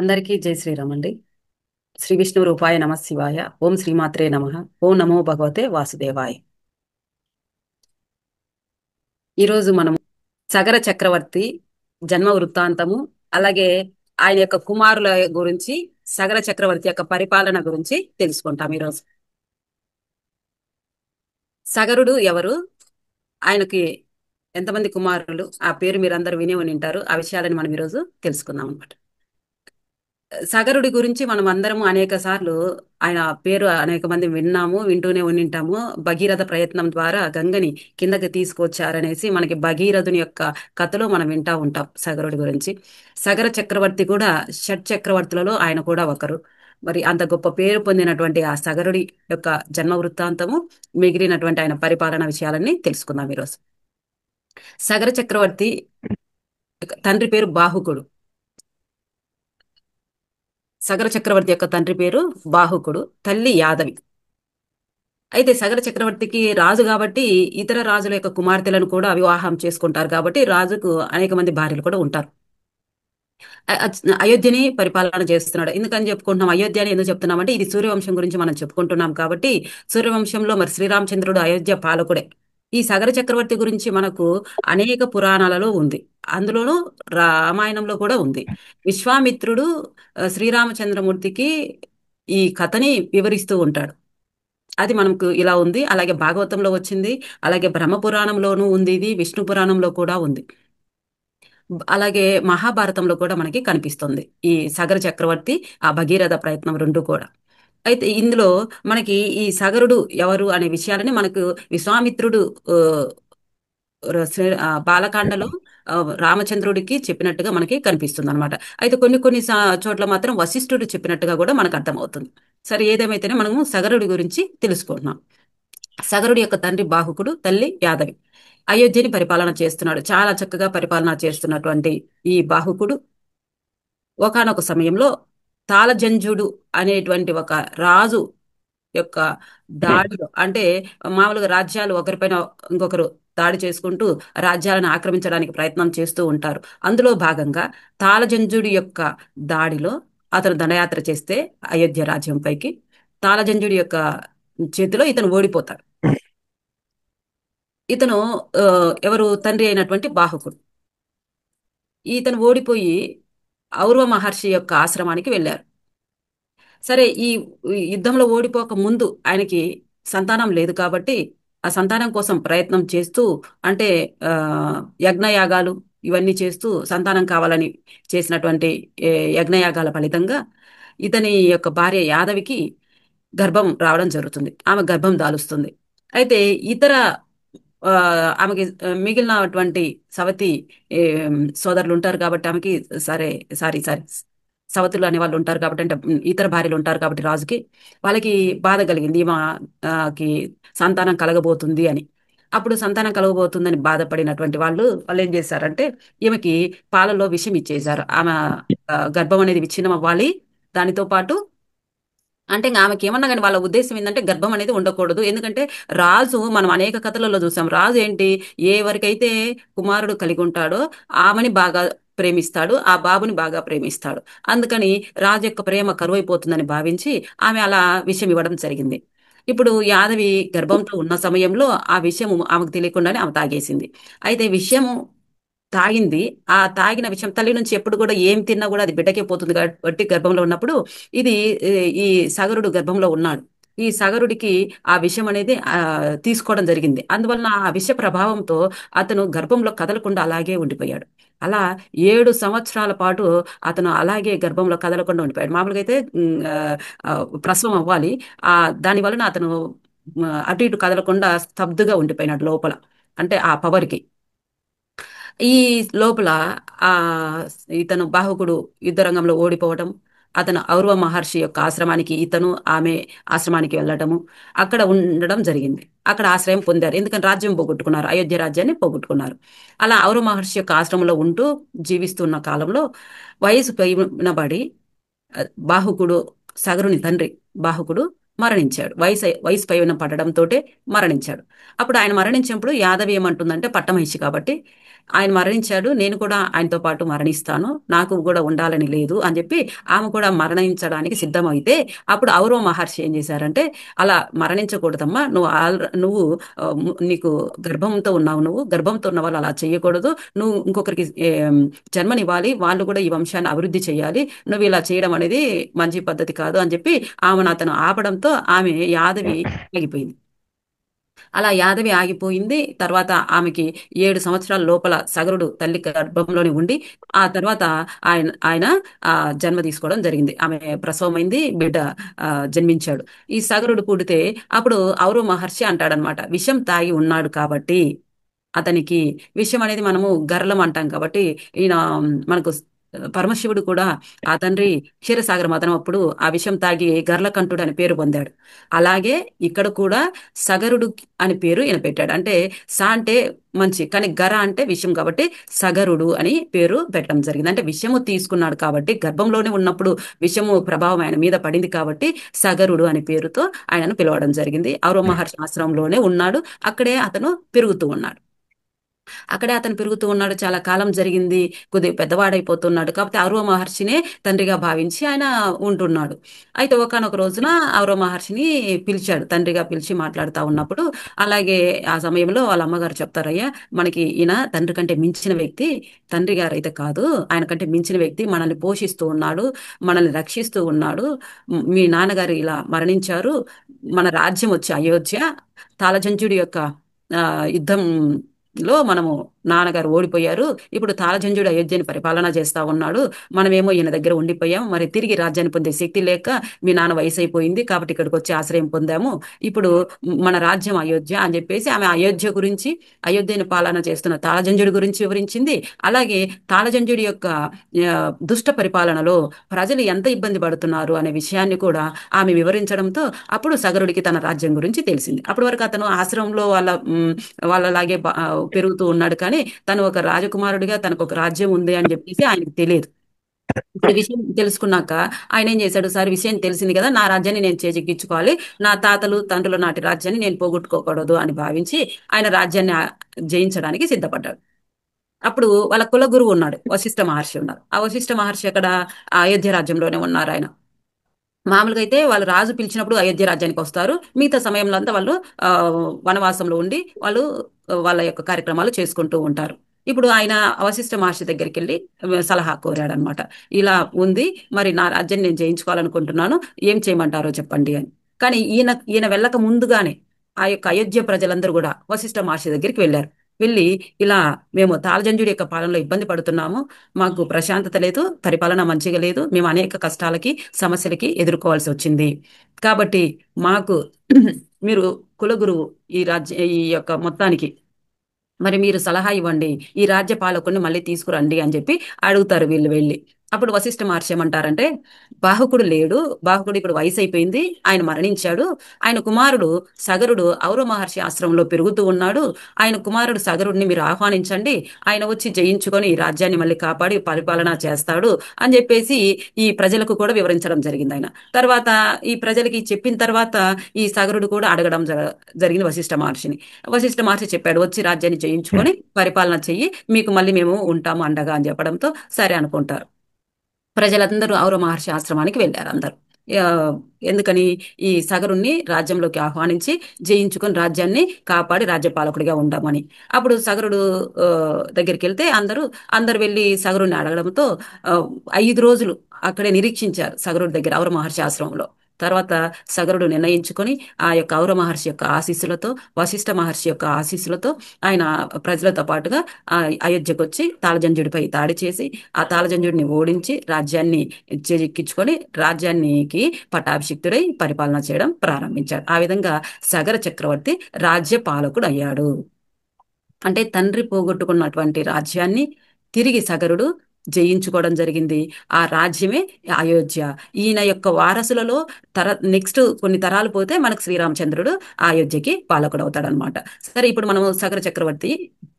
అందరికీ జై శ్రీరామ్ అండి. శ్రీ విష్ణు రూపాయ నమ శివాయ. ఓం శ్రీమాత్రే నమ. ఓం నమో భగవతే వాసుదేవాయ. ఈరోజు మనం సగర చక్రవర్తి జన్మ వృత్తాంతము, అలాగే ఆయన యొక్క కుమారుల గురించి, సగర చక్రవర్తి యొక్క పరిపాలన గురించి తెలుసుకుంటాం ఈరోజు. సగరుడు ఎవరు, ఆయనకి ఎంతమంది కుమారులు, ఆ పేరు మీరందరూ వినే ఉంటారు. ఆ విషయాలని మనం ఈరోజు తెలుసుకుందాం అనమాట. సగరుడి గురించి మనం అందరము అనేక సార్లు ఆయన పేరు అనేక మంది విన్నాము, వింటూనే ఉండింటాము. భగీరథ ప్రయత్నం ద్వారా గంగని కిందకి తీసుకొచ్చారనేసి మనకి భగీరథుని యొక్క కథలో మనం వింటా ఉంటాం సగరుడి గురించి. సగర చక్రవర్తి కూడా షట్ చక్రవర్తులలో ఆయన కూడా ఒకరు. మరి అంత గొప్ప పేరు పొందినటువంటి ఆ సగరుడి యొక్క జన్మ వృత్తాంతము, మిగిలినటువంటి ఆయన పరిపాలన విషయాలన్నీ తెలుసుకుందాం ఈరోజు. సగర చక్రవర్తి తండ్రి పేరు బాహుకుడు. సగర చక్రవర్తి యొక్క తండ్రి పేరు బాహుకుడు, తల్లి యాదవి. అయితే సగర చక్రవర్తికి రాజు కాబట్టి ఇతర రాజుల యొక్క కుమార్తెలను కూడా వివాహం చేసుకుంటారు కాబట్టి రాజుకు అనేక మంది భార్యలు కూడా ఉంటారు. అయోధ్యని పరిపాలన చేస్తున్నాడు. ఎందుకని చెప్పుకుంటున్నాం అయోధ్య అని ఎందుకు చెప్తున్నామంటే, ఇది సూర్యవంశం గురించి మనం చెప్పుకుంటున్నాం కాబట్టి. సూర్యవంశంలో మరి శ్రీరామచంద్రుడు అయోధ్య పాలకుడే. ఈ సగర చక్రవర్తి గురించి మనకు అనేక పురాణాలలో ఉంది. అందులోనూ రామాయణంలో కూడా ఉంది. విశ్వామిత్రుడు శ్రీరామచంద్రమూర్తికి ఈ కథని వివరిస్తూ ఉంటాడు. అది మనకు ఇలా ఉంది. అలాగే భాగవతంలో వచ్చింది, అలాగే బ్రహ్మ పురాణంలోనూ ఉంది, ఇది విష్ణు పురాణంలో కూడా ఉంది. అలాగే మహాభారతంలో కూడా మనకి కనిపిస్తుంది ఈ సగర చక్రవర్తి, ఆ భగీరథ ప్రయత్నం రెండు కూడా. అయితే ఇందులో మనకి ఈ సగరుడు ఎవరు అనే విషయాలని మనకు విశ్వామిత్రుడు బాలకాండలో రామచంద్రుడికి చెప్పినట్టుగా మనకి కనిపిస్తుంది అనమాట. అయితే కొన్ని కొన్ని చోట్ల మాత్రం వశిష్ఠుడు చెప్పినట్టుగా కూడా మనకు అర్థమవుతుంది. సరే, ఏదేమైతేనే మనము సగరుడి గురించి తెలుసుకుంటున్నాం. సగరుడి యొక్క తండ్రి బాహుకుడు, తల్లి యాదవి. అయోధ్యని పరిపాలన చేస్తున్నాడు. చాలా చక్కగా పరిపాలన చేస్తున్నటువంటి ఈ బాహుకుడు ఒకానొక సమయంలో తాళజంజుడు అనేటువంటి ఒక రాజు యొక్క దాడిలో, అంటే మామూలుగా రాజ్యాలు ఒకరిపైన ఇంకొకరు దాడి చేసుకుంటూ రాజ్యాలను ఆక్రమించడానికి ప్రయత్నం చేస్తూ ఉంటారు. అందులో భాగంగా తాళజంజుడి యొక్క దాడిలో అతను దండయాత్ర చేస్తే అయోధ్య రాజ్యంపైకి, తాళజంజుడి యొక్క చేతిలో ఇతను ఓడిపోతాడు. ఇతను ఆ, ఎవరు తండ్రి అయినటువంటి బాహుకుడు. ఇతను ఓడిపోయి ఔరవ మహర్షి యొక్క ఆశ్రమానికి వెళ్ళారు. సరే, ఈ యుద్ధంలో ఓడిపోక ముందు ఆయనకి సంతానం లేదు కాబట్టి ఆ సంతానం కోసం ప్రయత్నం చేస్తూ, అంటే ఆ యజ్ఞయాగాలు ఇవన్నీ చేస్తూ సంతానం కావాలని చేసినటువంటి ఏ, యజ్ఞయాగాల ఫలితంగా ఇతని యొక్క భార్య యాదవికి గర్భం రావడం జరుగుతుంది. ఆమె గర్భం దాలుస్తుంది. అయితే ఇతర ఆ, ఆమెకి మిగిలినటువంటి సవతి సోదరులు ఉంటారు కాబట్టి ఆమెకి, సరే, సారీ సవతులు అనే వాళ్ళు ఉంటారు కాబట్టి, అంటే ఇతర భార్యలు ఉంటారు కాబట్టి రాజుకి, వాళ్ళకి బాధ కలిగింది ఈమెకి సంతానం కలగబోతుంది అని. అప్పుడు సంతానం కలగబోతుందని బాధపడినటువంటి వాళ్ళు ఏం చేశారంటే, ఈమెకి పాలలో విషం ఇచ్చేశారు. ఆమె గర్భం అనేది విచ్ఛిన్నం అవ్వాలి. దానితో పాటు, అంటే ఇంకా ఆమెకి ఏమన్నా కానీ వాళ్ళ ఉద్దేశం ఏంటంటే గర్భం అనేది ఉండకూడదు. ఎందుకంటే రాజు, మనం అనేక కథలలో చూసాం, రాజు ఏంటి, ఏ వరకైతే కుమారుడు కలిగి ఉంటాడో ఆమెని బాగా ప్రేమిస్తాడు, ఆ బాబుని బాగా ప్రేమిస్తాడు. అందుకని రాజు యొక్క ప్రేమ కరువైపోతుందని భావించి ఆమె అలా విషయం ఇవ్వడం జరిగింది. ఇప్పుడు యాదవి గర్భంతో ఉన్న సమయంలో ఆ విషయం ఆమెకు తెలియకుండానే ఆమె తాగేసింది. అయితే విషయం తాగింది. ఆ తాగిన విషయం తల్లి నుంచి ఎప్పుడు కూడా ఏం తిన్నా కూడా అది బిడ్డకే పోతుంది కాబట్టి గర్భంలో ఉన్నప్పుడు ఇది ఈ ఈ సగరుడు గర్భంలో ఉన్నాడు. ఈ సగరుడికి ఆ విషం అనేది తీసుకోవడం జరిగింది. అందువలన ఆ విష ప్రభావంతో అతను గర్భంలో కదలకుండా అలాగే ఉండిపోయాడు. అలా 7 సంవత్సరాల పాటు అతను అలాగే గర్భంలో కదలకుండా ఉండిపోయాడు. మామూలుగా అయితే ప్రసవం అవ్వాలి. ఆ దాని వలన అతను అటు ఇటు కదలకుండా స్తబ్దుగా ఉండిపోయినాడు లోపల, అంటే ఆ పవర్కి. ఈ లోపల ఆ ఇతను బాహుకుడు యుద్ధరంగంలో ఓడిపోవటం, అతను ఔరవ మహర్షి యొక్క ఆశ్రమానికి, ఇతను ఆమె ఆశ్రమానికి వెళ్ళటము, అక్కడ ఉండడం జరిగింది. అక్కడ ఆశ్రయం పొందారు. ఎందుకంటే రాజ్యం పోగొట్టుకున్నారు, అయోధ్య రాజ్యాన్ని పోగొట్టుకున్నారు. అలా ఔరవ మహర్షి యొక్క ఆశ్రమంలో ఉంటూ జీవిస్తున్న కాలంలో వయసు పైనబడి బాహుకుడు, సగరుని తండ్రి బాహుకుడు మరణించాడు. వయసు పైన పడడంతో మరణించాడు. అప్పుడు ఆయన మరణించినప్పుడు యాదవి ఏమంటుందంటే పట్టమహిషి కాబట్టి ఆయన మరణించాడు, నేను కూడా ఆయనతో పాటు మరణిస్తాను, నాకు కూడా ఉండాలని లేదు అని చెప్పి ఆమె కూడా మరణించడానికి సిద్ధమైతే అప్పుడు ఔరవ మహర్షి ఏం చేశారంటే, అలా మరణించకూడదమ్మా, నువ్వు నీకు గర్భంతో ఉన్నావు, నువ్వు గర్భంతో ఉన్న వాళ్ళు అలా చేయకూడదు, నువ్వు ఇంకొకరికి జన్మనివ్వాలి, వాళ్ళు కూడా ఈ వంశాన్ని అభివృద్ధి చేయాలి, నువ్వు ఇలా చేయడం అనేది మంచి పద్ధతి కాదు అని చెప్పి ఆమెను అతను ఆపడంతో ఆమె యాదవి ఆగిపోయింది. అలా యాదవి ఆగిపోయింది. తర్వాత ఆమెకి 7 సంవత్సరాల లోపల సగరుడు తల్లి గర్భంలోనే ఉండి ఆ తర్వాత ఆయన ఆయన జన్మ తీసుకోవడం జరిగింది. ఆమె ప్రసవమైంది, బిడ్డ జన్మించాడు. ఈ సగరుడు పుడితే అప్పుడు ఔరవ మహర్షి అంటాడనమాట, విషం తాగి ఉన్నాడు కాబట్టి అతనికి, విషయం అనేది మనము గరళం అంటాం కాబట్టి ఈయన మనకు పరమశివుడు కూడా ఆ తండ్రి క్షీరసాగర మదనం అప్పుడు ఆ విషం తాగి గర్లకంఠుడు అని పేరు పొందాడు. అలాగే ఇక్కడ కూడా సగరుడు అని పేరు ఈయన పెట్టాడు. అంటే స అంటే మంచి, కానీ గర అంటే విషం కాబట్టి సగరుడు అని పేరు పెట్టడం జరిగింది. అంటే విషము తీసుకున్నాడు కాబట్టి, గర్భంలోనే ఉన్నప్పుడు విషము ప్రభావం ఆయన మీద పడింది కాబట్టి సగరుడు అనే పేరుతో ఆయనను పిలవడం జరిగింది. ఔరవ మహర్షి ఆశ్రమంలోనే ఉన్నాడు, అక్కడే అతను పెరుగుతూ ఉన్నాడు. అక్కడే అతను పెరుగుతూ ఉన్నాడు, చాలా కాలం జరిగింది, కొద్దిగా పెద్దవాడైపోతున్నాడు కాబట్టి ఔరవ మహర్షినే తండ్రిగా భావించి ఆయన ఉంటున్నాడు. అయితే ఒకానొక రోజున ఔరవ మహర్షిని పిలిచాడు, తండ్రిగా పిలిచి మాట్లాడుతూ ఉన్నప్పుడు, అలాగే ఆ సమయంలో వాళ్ళ అమ్మగారు చెప్తారయ్యా, మనకి ఈయన తండ్రి కంటే మించిన వ్యక్తి, తండ్రి గారు అయితే కాదు, ఆయన కంటే మించిన వ్యక్తి, మనల్ని పోషిస్తూ ఉన్నాడు, మనల్ని రక్షిస్తూ ఉన్నాడు, మీ నాన్నగారు ఇలా మరణించారు, మన రాజ్యం వచ్చి అయోధ్య, తాళజంజుడి యొక్క యుద్ధంలో మనము నాన్నగారు ఓడిపోయారు, ఇప్పుడు తాళజంజుడు అయోధ్యని పరిపాలన చేస్తా ఉన్నాడు, మనమేమో ఈయన దగ్గర ఉండిపోయాం, మరి తిరిగి రాజ్యాన్ని పొందే శక్తి లేక మీ నాన్న వయసు అయిపోయింది కాబట్టి ఇక్కడికి వచ్చి ఆశ్రయం పొందాము, ఇప్పుడు మన రాజ్యం అయోధ్య అని చెప్పేసి ఆమె అయోధ్య గురించి, అయోధ్యని పాలన చేస్తున్న తాళజంజుడి గురించి వివరించింది. అలాగే తాళజంజుడి యొక్క దుష్ట పరిపాలనలో ప్రజలు ఎంత ఇబ్బంది పడుతున్నారు అనే విషయాన్ని కూడా ఆమె వివరించడంతో అప్పుడు సగరుడికి తన రాజ్యం గురించి తెలిసింది. అప్పటి వరకు అతను ఆశ్రమంలో వాళ్ళలాగే పెరుగుతూ ఉన్నాడు, కానీ తను ఒక రాజకుమారుడిగా తనకు ఒక రాజ్యం ఉంది అని చెప్పేసి ఆయనకు తెలియదు. ఇప్పుడు విషయం తెలుసుకున్నాక ఆయన ఏం చేశాడు, సార్ విషయం తెలిసింది కదా, నా రాజ్యాన్ని నేను చేజిక్కించుకోవాలి, నా తాతలు తండ్రుల నాటి రాజ్యాన్ని నేను పోగొట్టుకోకూడదు అని భావించి ఆయన రాజ్యాన్ని జయించడానికి సిద్ధపడ్డాడు. అప్పుడు వాళ్ళ కుల గురువు ఉన్నాడు, వశిష్ఠ మహర్షి ఉన్నారు. ఆ వశిష్ఠ మహర్షి అక్కడ ఆ అయోధ్య రాజ్యంలోనే ఉన్నారు. ఆయన మామూలుగా అయితే వాళ్ళు రాజు పిలిచినప్పుడు అయోధ్య రాజ్యానికి వస్తారు, మిగతా సమయంలో అంతా వాళ్ళు ఆ వనవాసంలో ఉండి వాళ్ళు వాళ్ళ యొక్క కార్యక్రమాలు చేసుకుంటూ ఉంటారు. ఇప్పుడు ఆయన వశిష్ఠ మహర్షి దగ్గరికి వెళ్ళి సలహా కోరాడనమాట, ఇలా ఉంది, మరి నా రాజ్యాన్ని నేను జయించుకోవాలనుకుంటున్నాను, ఏం చేయమంటారో చెప్పండి అని. కానీ ఈయన వెళ్ళక ముందుగానే ఆ యొక్క అయోధ్య ప్రజలందరూ కూడా వశిష్ఠ మహర్షి దగ్గరికి వెళ్ళారు. వెళ్ళి ఇలా మేము తాళజంజుడి యొక్క పాలనలో ఇబ్బంది పడుతున్నాము, మాకు ప్రశాంతత లేదు, పరిపాలన మంచిగా లేదు, మేము అనేక కష్టాలకి సమస్యలకి ఎదుర్కోవాల్సి వచ్చింది, కాబట్టి మాకు మీరు కులగురువు ఈ యొక్క మొత్తానికి, మరి మీరు సలహా ఇవ్వండి, ఈ రాజ్య పాలకుడిని మళ్ళీ తీసుకురండి అని చెప్పి అడుగుతారు వీళ్ళు వెళ్ళి. అప్పుడు వశిష్ఠ మహర్షి ఏమంటారంటే, బాహుకుడు లేడు, బాహుకుడు ఇప్పుడు వయసు అయిపోయింది, ఆయన మరణించాడు, ఆయన కుమారుడు సగరుడు ఔర మహర్షి ఆశ్రమంలో పెరుగుతూ ఉన్నాడు, ఆయన కుమారుడు సగరుడిని మీరు ఆహ్వానించండి, ఆయన వచ్చి జయించుకొని ఈ రాజ్యాన్ని మళ్ళీ కాపాడి పరిపాలన చేస్తాడు అని చెప్పేసి ఈ ప్రజలకు కూడా వివరించడం జరిగింది. ఆయన తర్వాత ఈ ప్రజలకి చెప్పిన తర్వాత ఈ సగరుడు కూడా అడగడం జరిగింది వశిష్ఠ మహర్షిని. వశిష్ఠ మహర్షి చెప్పాడు, వచ్చి రాజ్యాన్ని జయించుకొని పరిపాలన చెయ్యి, మీకు మళ్ళీ మేము ఉంటాము అండగా అని చెప్పడంతో సరే అనుకుంటారు. ప్రజలందరూ ఔర మహర్షి ఆశ్రమానికి వెళ్ళారు అందరూ. ఆ, ఎందుకని, ఈ సగరుణ్ణి రాజ్యంలోకి ఆహ్వానించి జయించుకొని రాజ్యాన్ని కాపాడి రాజ్యపాలకుడిగా ఉండమని. అప్పుడు సగరుడు ఆ, దగ్గరికి వెళ్తే అందరూ వెళ్ళి సగరుణ్ణి అడగడంతో ఆ, 5 రోజులు అక్కడే నిరీక్షించారు సగరుడి దగ్గర ఔర మహర్షి ఆశ్రమంలో. తర్వాత సగరుడు నిర్ణయించుకొని ఆ యొక్క ఔర మహర్షి యొక్క ఆశీస్సులతో, వశిష్ఠ మహర్షి యొక్క ఆశీస్సులతో ఆయన ప్రజలతో పాటుగా ఆ అయోధ్యకు వచ్చి తాళజంజుడిపై దాడి చేసి ఆ తాళజంజుడిని ఓడించి రాజ్యాన్ని చేజిక్కించుకొని రాజ్యానికి పట్టాభిషిక్తుడై పరిపాలన చేయడం ప్రారంభించాడు. ఆ విధంగా సగర చక్రవర్తి రాజ్య పాలకుడు అయ్యాడు. అంటే తండ్రి పోగొట్టుకున్నటువంటి రాజ్యాన్ని తిరిగి సగరుడు జయించుకోవడం జరిగింది. ఆ రాజ్యమే అయోధ్య. ఈయన యొక్క వారసులలో నెక్స్ట్ కొన్ని తరాలు పోతే మనకు శ్రీరామచంద్రుడు ఆ అయోధ్యకి పాలకుడు అవుతాడనమాట. సరే, ఇప్పుడు మనం సగర చక్రవర్తి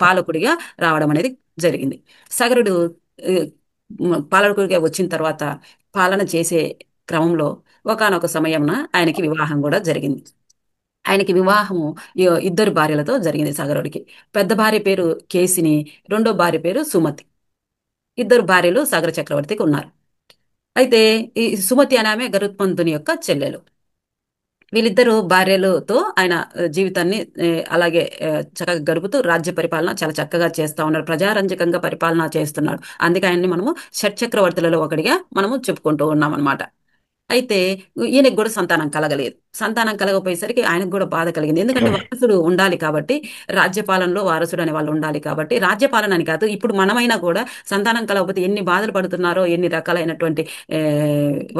పాలకుడిగా రావడం అనేది జరిగింది. సగరుడు పాలకుడిగా వచ్చిన తర్వాత పాలన చేసే క్రమంలో ఒకానొక సమయంన ఆయనకి వివాహం కూడా జరిగింది. ఆయనకి వివాహము ఇద్దరు భార్యలతో జరిగింది సగరుడికి. పెద్ద భార్య పేరు కేసిని, రెండో భార్య పేరు సుమతి. ఇద్దరు భార్యలు సాగర చక్రవర్తికి ఉన్నారు. అయితే ఈ సుమతి అనే ఆమె గరుత్మంతుని యొక్క చెల్లెలు. వీళ్ళిద్దరు భార్యలతో ఆయన జీవితాన్ని అలాగే చక్కగా గడుపుతూ రాజ్య పరిపాలన చాలా చక్కగా చేస్తా ఉన్నారు. ప్రజారంజకంగా పరిపాలన చేస్తున్నాడు. అందుకే ఆయన్ని మనము షట్చక్రవర్తులలో ఒకటిగా మనము చెప్పుకుంటూ ఉన్నాం అనమాట. అయితే ఈయనకు కూడా సంతానం కలగలేదు. సంతానం కలగపోయేసరికి ఆయనకు కూడా బాధ కలిగింది. ఎందుకంటే వారసుడు ఉండాలి కాబట్టి, రాజ్యపాలనలో వారసుడు అనే వాళ్ళు ఉండాలి కాబట్టి, రాజ్యపాలన అని కాదు, ఇప్పుడు మనమైనా కూడా సంతానం కలగకపోతే ఎన్ని బాధలు పడుతున్నారో, ఎన్ని రకాలైనటువంటి ఏ,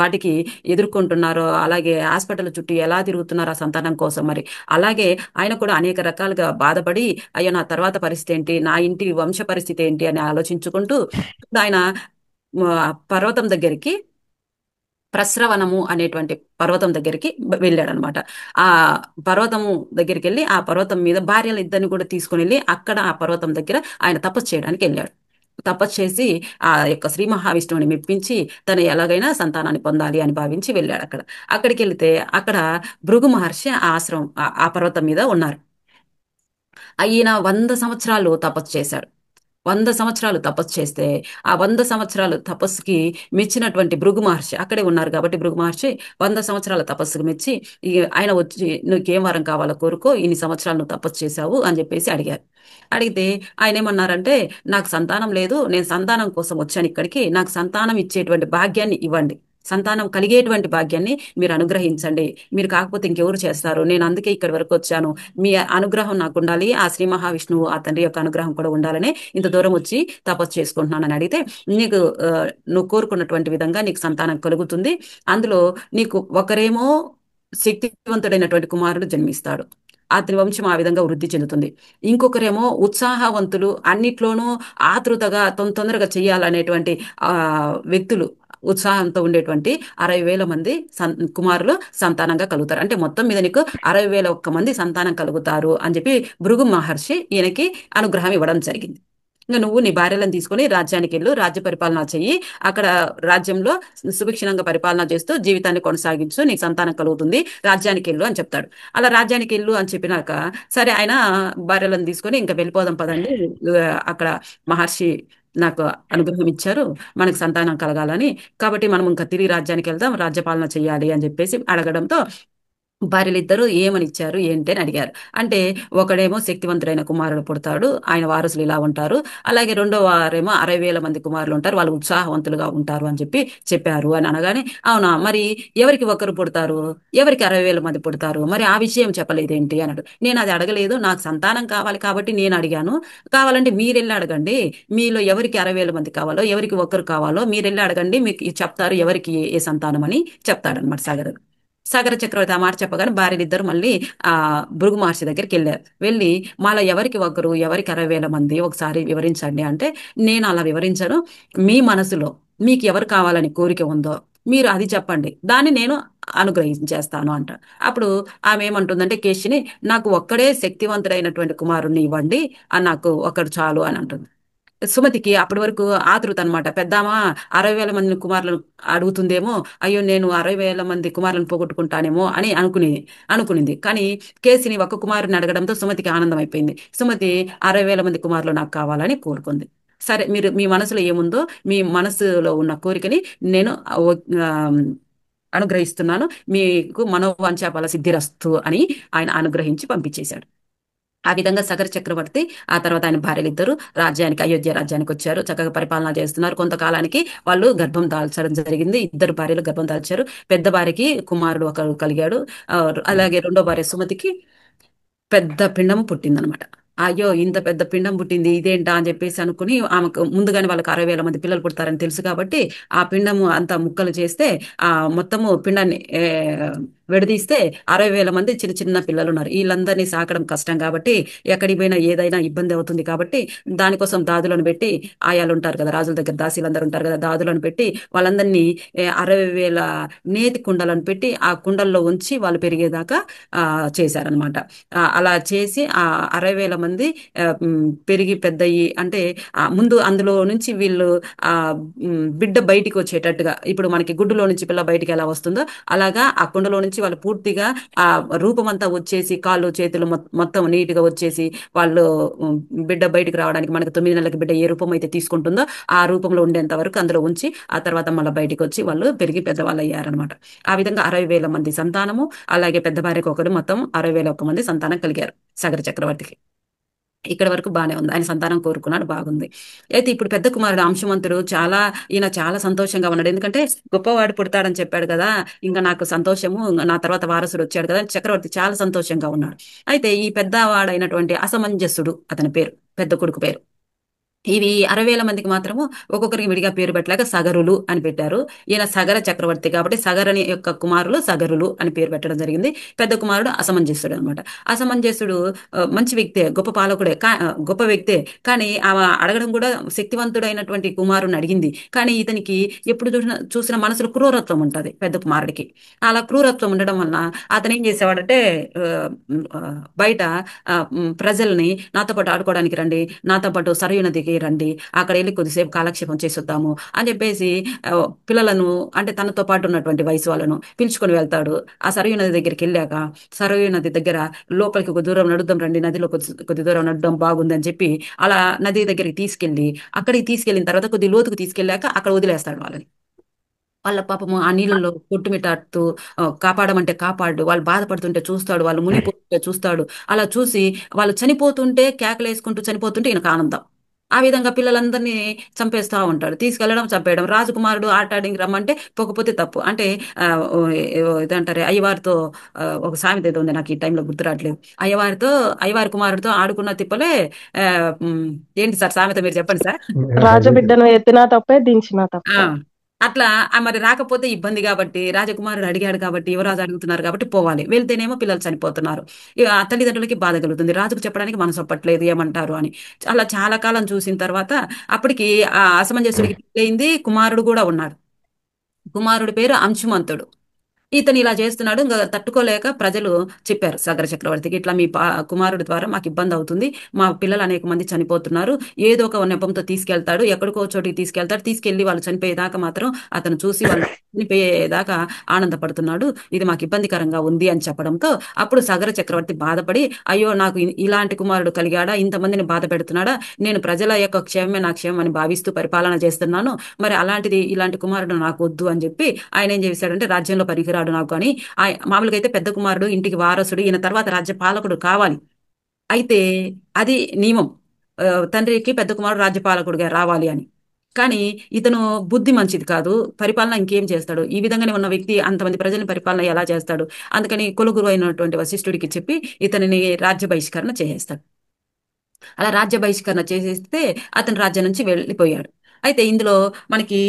వాటికి ఎదుర్కొంటున్నారో, అలాగే హాస్పిటల్ చుట్టూ ఎలా తిరుగుతున్నారో ఆ సంతానం కోసం. మరి అలాగే ఆయన కూడా అనేక రకాలుగా బాధపడి, అయ్యో నా తర్వాత పరిస్థితి ఏంటి, నా ఇంటి వంశ పరిస్థితి ఏంటి అని ఆలోచించుకుంటూ ఆయన పర్వతం దగ్గరికి, ప్రస్రవణము అనేటువంటి పర్వతం దగ్గరికి వెళ్ళాడనమాట. ఆ పర్వతము దగ్గరికి వెళ్ళి ఆ పర్వతం మీద భార్యలు ఇద్దరిని కూడా తీసుకుని వెళ్ళి అక్కడ ఆ పర్వతం దగ్గర ఆయన తపస్సు చేయడానికి వెళ్ళాడు. తపస్సు చేసి ఆ యొక్క శ్రీ మహావిష్ణువుని మెప్పించి తను ఎలాగైనా సంతానాన్ని పొందాలి అని భావించి వెళ్ళాడు అక్కడ. అక్కడికి వెళితే అక్కడ భృగు మహర్షి ఆ ఆశ్రమం ఆ పర్వతం మీద ఉన్నారు. ఈయన 100 సంవత్సరాలు తపస్సు చేశాడు. 100 సంవత్సరాలు తపస్సు చేస్తే ఆ 100 సంవత్సరాలు తపస్సుకి మెచ్చినటువంటి భృగు మహర్షి అక్కడే ఉన్నారు కాబట్టి, భృగు మహర్షి 100 సంవత్సరాల తపస్సుకు మెచ్చి ఆయన వచ్చి నీకేం వరం కావాలో కోరుకో, ఇన్ని సంవత్సరాలు నువ్వు తపస్సు చేశావు అని చెప్పేసి అడిగారు. అడిగితే ఆయన ఏమన్నారంటే, నాకు సంతానం లేదు, నేను సంతానం కోసం వచ్చాను ఇక్కడికి, నాకు సంతానం ఇచ్చేటువంటి భాగ్యాన్ని ఇవ్వండి, సంతానం కలిగేటువంటి భాగ్యాన్ని మీరు అనుగ్రహించండి, మీరు కాకపోతే ఇంకెవరు చేస్తారు, నేను అందుకే ఇక్కడి వరకు వచ్చాను, మీ అనుగ్రహం నాకు ఉండాలి, ఆ శ్రీ మహావిష్ణువు ఆ తండ్రి యొక్క అనుగ్రహం కూడా ఉండాలని ఇంత దూరం వచ్చి తపస్సు చేసుకుంటున్నానని అడిగితే, నీకు నువ్వు కోరుకున్నటువంటి విధంగా నీకు సంతానం కలుగుతుంది. అందులో నీకు ఒకరేమో శక్తివంతుడైనటువంటి కుమారుడు జన్మిస్తాడు, అతని వంశం ఆ విధంగా వృద్ధి చెందుతుంది. ఇంకొకరేమో ఉత్సాహవంతులు, అన్నిట్లోనూ ఆతృతగా తొందరగా చేయాలనేటువంటి ఆ వ్యక్తులు, ఉత్సాహంతో ఉండేటువంటి 60,000 మంది కుమారులు సంతానంగా కలుగుతారు. అంటే మొత్తం మీద నీకు 60,001 మంది సంతానం కలుగుతారు అని చెప్పి భృగు మహర్షి ఈయనకి అనుగ్రహం ఇవ్వడం జరిగింది. ఇంకా నువ్వు నీ భార్యలను తీసుకొని రాజ్యానికి వెళ్ళు, రాజ్య పరిపాలన చెయ్యి, అక్కడ రాజ్యంలో సుభిక్షణంగా పరిపాలన చేస్తూ జీవితాన్ని కొనసాగించు, నీకు సంతానం కలుగుతుంది, రాజ్యానికి వెళ్ళు అని చెప్తాడు. అలా రాజ్యానికి వెళ్ళు అని చెప్పినాక సరే ఆయన భార్యలను తీసుకొని ఇంకా వెళ్ళిపోదాం పదండి, అక్కడ మహర్షి నాకు అనుగ్రహం ఇచ్చారు, మనకు సంతానం కలగాలని, కాబట్టి మనం ఇంకా తిరిగి రాజ్యానికి వెళ్దాం, రాజ్యపాలన చెయ్యాలి అని చెప్పేసి అడగడంతో భార్యలిద్దరూ ఏమని ఇచ్చారు ఏంటి అని అడిగారు. అంటే ఒకడేమో శక్తివంతుడైన కుమారుడు పుడతాడు, ఆయన వారసులు ఇలా ఉంటారు, అలాగే రెండో వారేమో 60,000 మంది కుమారులు ఉంటారు, వాళ్ళు ఉత్సాహవంతులుగా ఉంటారు అని చెప్పి చెప్పారు అని అనగానే, అవునా మరి ఎవరికి ఒకరు పుడతారు, ఎవరికి 60,000 మంది పుడతారు, మరి ఆ విషయం చెప్పలేదేంటి అన్నాడు. నేను అది అడగలేదు, నాకు సంతానం కావాలి కాబట్టి నేను అడిగాను, కావాలంటే మీరెళ్ళి అడగండి, మీలో ఎవరికి 60,000 మంది కావాలో, ఎవరికి ఒకరు కావాలో మీరెళ్ళి అడగండి, మీకు చెప్తారు ఎవరికి ఏ సంతానం అని చెప్తాడనమాట సాగర్. సాగర చక్రవర్తి ఆ మాట చెప్పగానే భార్యలిద్దరు మళ్ళీ ఆ భృగు మహర్షి దగ్గరికి వెళ్ళారు. వెళ్ళి మాలో ఎవరికి ఒకరు, ఎవరికి 60,000 మంది ఒకసారి వివరించండి అంటే, నేను అలా వివరించను, మీ మనసులో మీకు ఎవరు కావాలని కోరిక ఉందో మీరు అది చెప్పండి, దాన్ని నేను అనుగ్రహించేస్తాను అంట. అప్పుడు ఆమె ఏమంటుందంటే కేశిని, నాకు ఒక్కడే శక్తివంతుడైనటువంటి కుమారుణ్ణి ఇవ్వండి, అని నాకు ఒకడు చాలు అని అంటుంది. సుమతికి అప్పటి వరకు ఆతృత అనమాట. పెద్దామా 60,000 మంది కుమారులను అడుగుతుందేమో, అయ్యో నేను 60,000 మంది కుమారులను పోగొట్టుకుంటానేమో అని అనుకునింది. కానీ కేసిని ఒక కుమారుని అడగడంతో సుమతికి ఆనందం అయిపోయింది. సుమతి 60,000 మంది కుమారులు నాకు కావాలని కోరుకుంది. సరే మీరు మీ మనసులో ఏముందో, మీ మనసులో ఉన్న కోరికని నేను ఆ, అనుగ్రహిస్తున్నాను, మీకు మనోవాంఛ ఫల సిద్ధిరస్తు అని ఆయన అనుగ్రహించి పంపించేశాడు. ఆ విధంగా సగర చక్రవర్తి ఆ తర్వాత ఆయన భార్యలిద్దరూ అయోధ్య రాజ్యానికి వచ్చారు, చక్కగా పరిపాలన చేస్తున్నారు. కొంతకాలానికి వాళ్ళు గర్భం దాల్చడం జరిగింది. ఇద్దరు భార్యలు గర్భం దాల్చారు. పెద్ద భార్యకి కుమారుడు ఒకరు కలిగాడు. ఆ, అలాగే రెండో భార్య సుమతికి పెద్ద పిండం పుట్టిందనమాట. అయ్యో ఇంత పెద్ద పిండం పుట్టింది ఇదేంటా అని చెప్పేసి అనుకుని, ఆమెకు ముందుగానే వాళ్ళకి 60,000 మంది పిల్లలు పుడతారని తెలుసు కాబట్టి ఆ పిండము అంతా ముక్కలు చేస్తే ఆ మొత్తము పిండాన్ని విడదీస్తే 60,000 మంది చిన్న చిన్న పిల్లలు ఉన్నారు. వీళ్ళందరినీ సాకడం కష్టం కాబట్టి ఎక్కడికి పోయినా ఏదైనా ఇబ్బంది అవుతుంది కాబట్టి దానికోసం దాదులను పెట్టి, ఆయాలు ఉంటారు కదా, రాజుల దగ్గర దాసీలందరూ ఉంటారు కదా, దాదులను పెట్టి వాళ్ళందరినీ 60,000 నేతి కుండలను పెట్టి ఆ కుండల్లో ఉంచి వాళ్ళు పెరిగేదాకా చేశారనమాట. అలా చేసి ఆ 60,000 మంది పెరిగి పెద్దయి అంటే ముందు అందులో నుంచి వీళ్ళు ఆ బిడ్డ బయటికి వచ్చేటట్టుగా, ఇప్పుడు మనకి గుడ్డులో నుంచి పిల్ల బయటికి ఎలా వస్తుందో అలాగా ఆ కుండలో నుంచి వాళ్ళు పూర్తిగా ఆ రూపం అంతా వచ్చేసి కాళ్ళు చేతులు మొత్తం నీట్ గా వచ్చేసి వాళ్ళు ఉమ్, బిడ్డ బయటికి రావడానికి మనకి 9 నెలలకి బిడ్డ ఏ రూపం అయితే తీసుకుంటుందో ఆ రూపంలో ఉండేంత వరకు అందులో ఉంచి ఆ తర్వాత మళ్ళీ బయటికి వచ్చి వాళ్ళు పెరిగి పెద్దవాళ్ళు అయ్యారనమాట. ఆ విధంగా 60,000 మంది సంతానము, అలాగే పెద్ద భార్యకు ఒకరు, మొత్తం 60,001 మంది సంతానం కలిగారు సగర చక్రవర్తికి. ఇక్కడ వరకు బానే ఉంది. ఆయన సంతానం కోరుకున్నాడు, బాగుంది. అయితే ఇప్పుడు పెద్ద కుమారుడు అంశుమంతుడు ఈయన చాలా సంతోషంగా ఉన్నాడు. ఎందుకంటే గొప్పవాడు పుడతాడని చెప్పాడు కదా, ఇంకా నాకు సంతోషము, నా తర్వాత వారసుడు వచ్చాడు కదా అని చక్రవర్తి చాలా సంతోషంగా ఉన్నాడు. అయితే ఈ పెద్దవాడైనటువంటి అసమంజసుడు అతని పేరు, పెద్ద కొడుకు పేరు. ఇవి 60,000 మందికి మాత్రము ఒక్కొక్కరికి విడిగా పేరు పెట్టలేక సగరులు అని పెట్టారు. ఈయన సగర చక్రవర్తి కాబట్టి సగరుని యొక్క కుమారులు సగరులు అని పేరు పెట్టడం జరిగింది. పెద్ద కుమారుడు అసమంజసుడు అనమాట. అసమంజసుడు మంచి వ్యక్తే, గొప్ప పాలకుడే, గొప్ప వ్యక్తే. కానీ ఆమె అడగడం కూడా శక్తివంతుడైనటువంటి కుమారుని అడిగింది. కానీ ఇతనికి ఎప్పుడు చూసిన మనసులో క్రూరత్వం ఉంటుంది పెద్ద కుమారుడికి. అలా క్రూరత్వం ఉండడం వలన అతను ఏం చేసేవాడంటే ఆ, ఆ, బయట ప్రజల్ని నాతో పాటు ఆడుకోవడానికి రండి, నాతో పాటు సరయూ నదికి రండి, అక్కడ వెళ్ళి కొద్దిసేపు కాలక్షేపం చేసొద్దాము అని చెప్పేసి ఆ, పిల్లలను అంటే తనతో పాటు ఉన్నటువంటి వయసు వాళ్ళను పిలుచుకొని వెళ్తాడు. ఆ సరయూ నది దగ్గరికి వెళ్ళాక సరయూ నది దగ్గర లోపలికి ఒక దూరం నడుద్దాం రండి, నదిలో కొద్ది దూరం నడడం బాగుంది అని చెప్పి అలా నది దగ్గరికి తీసుకెళ్లి, అక్కడికి తీసుకెళ్లిన తర్వాత కొద్ది లోతుకు తీసుకెళ్ళాక అక్కడ వదిలేస్తాడు వాళ్ళని. వాళ్ళ పాపము ఆ నీళ్ళలో కొట్టుమిట్టాడుతూ కాపాడమంటే కాపాడు, వాళ్ళు బాధపడుతుంటే చూస్తాడు, వాళ్ళు మునిగిపోతుంటే చూస్తాడు. అలా చూసి వాళ్ళు చనిపోతుంటే కేకలేసుకుంటూ చనిపోతుంటే ఈయనకు ఆనందం. ఆ విధంగా పిల్లలందరినీ చంపేస్తా ఉంటాడు, తీసుకెళ్లడం చంపేయడం. రాజకుమారుడు ఆటాడికి రమ్మంటే పోకపోతే తప్పు అంటే ఆ, ఓ, ఇదంటారే అయ్యవారితో ఒక సామెత ఏదో ఉంది, నాకు ఈ టైంలో గుర్తు రావట్లేదు. అయ్యవారి కుమారుడితో ఆడుకున్న తిప్పలే. ఆ, ఉమ్, ఏంటి సార్ సామెత, మీరు చెప్పండి సార్. రాజబిడ్డను ఎత్తినా తప్పే, దించినా ఆ తప్పే. అట్లా మరి రాకపోతే ఇబ్బంది కాబట్టి రాజకుమారుడు అడిగాడు కాబట్టి, యువరాజు అడుగుతున్నారు కాబట్టి పోవాలి, వెళ్తేనేమో పిల్లలు చనిపోతున్నారు. ఇక ఆ తల్లిదండ్రులకి బాధ కలుగుతుంది, రాజుకు చెప్పడానికి మనసు ఒప్పట్లేదు ఏమంటారు అని. అలా చాలా కాలం చూసిన తర్వాత అప్పటికి ఆ అసమంజసుడికి పెళ్ళయింది, కుమారుడు కూడా ఉన్నాడు. కుమారుడి పేరు అంశుమంతుడు. ఇతను ఇలా చేస్తున్నాడు, ఇంకా తట్టుకోలేక ప్రజలు చెప్పారు సాగర చక్రవర్తికి, ఇట్లా మీ కుమారుడి ద్వారా మాకు ఇబ్బంది అవుతుంది, మా పిల్లలు అనేక మంది చనిపోతున్నారు, ఏదో ఒక నెపంతో తీసుకెళ్తాడు, ఎక్కడికో చోటికి తీసుకెళ్తాడు, తీసుకెళ్లి వాళ్ళు చనిపోయేదాకా మాత్రం అతను చూసి వాళ్ళు చనిపోయేదాకా ఆనందపడుతున్నాడు, ఇది మాకు ఇబ్బందికరంగా ఉంది అని చెప్పడంతో అప్పుడు సాగర చక్రవర్తి బాధపడి, అయ్యో నాకు ఇలాంటి కుమారుడు కలిగాడా, ఇంతమందిని బాధ పెడుతున్నాడా, నేను ప్రజల యొక్క క్షేమమే నా క్షేమం అని భావిస్తూ పరిపాలన చేస్తున్నాను, మరి అలాంటిది ఇలాంటి కుమారుడు నాకు వద్దు అని చెప్పి ఆయన ఏం చేశాడంటే రాజ్యంలో పనికిరాడు నాకు అని. మామూలుగా అయితే పెద్ద కుమారుడు ఇంటికి వారసుడు, ఈయన తర్వాత రాజ్య పాలకుడు కావాలి. అయితే అది నియమం, తండ్రికి పెద్ద కుమారుడు రాజ్యపాలకుడిగా రావాలి అని. కానీ ఇతను బుద్ధి మంచిది కాదు, పరిపాలన ఇంకేం చేస్తాడు, ఈ విధంగానే ఉన్న వ్యక్తి అంతమంది ప్రజల్ని పరిపాలన ఎలా చేస్తాడు. అందుకని కులగురు అయినటువంటి వశిష్ఠుడికి చెప్పి ఇతనిని రాజ్య బహిష్కరణ చేసేస్తాడు. అలా రాజ్య బహిష్కరణ చేసేస్తే అతను రాజ్యం నుంచి వెళ్ళిపోయాడు. అయితే ఇందులో మనకి